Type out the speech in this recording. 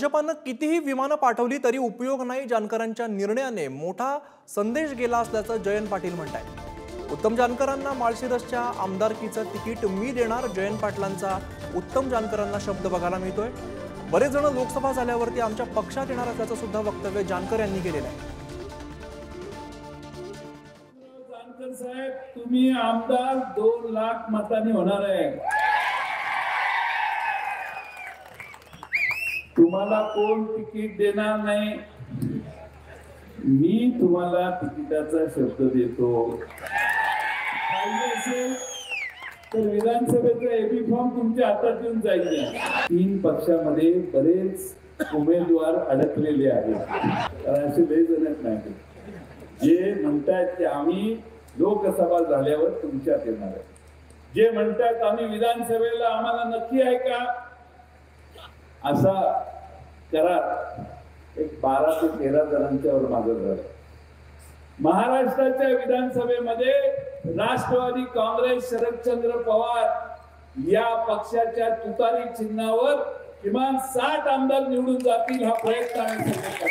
भाजपानं कितीही विमानं पाठवली तरी उपयोग नाही. जानकरांच्या निर्णयाने मोठा संदेश गेला असल्याचं जयंत पाटील म्हणतात. उत्तम जानकरांना माळशिरसच्या आमदारकीचं तिकीट मी देणार. जयंत पाटलांचा उत्तम जानकरांना शब्द बघायला मिळतोय. बरेच जण लोकसभा झाल्यावरती आमच्या पक्षात येणार असल्याचं सुद्धा वक्तव्य जानकर यांनी केलेलं आहे. जानकर साहेब, तुम्ही आमदार 2 लाख मतांनी होणार आहे. तुम्हाला कोण तिकीट देणार नाही. मी तुम्हाला तिकिटाचा शब्द देतो. पाहिजे असेल तर विधानसभेचा एबी फॉर्म तुमच्या हातात येऊन जाईल. 3 पक्षामध्ये बरेच उमेदवार अडकलेले आहेत. असे लय जण नाही जे म्हणतात की आम्ही लोकसभा झाल्यावर तुमच्यात येणार आहे. जे म्हणतात आम्ही विधानसभेला आम्हाला नक्की आहे का, असा करार एक 12 ते 13 जणांच्यावर मागं झालं. महाराष्ट्राच्या विधानसभेमध्ये राष्ट्रवादी काँग्रेस शरदचंद्र पवार या पक्षाच्या तुतारी चिन्हावर किमान 60 आमदार निवडून जातील हा प्रयत्न आम्ही करणार.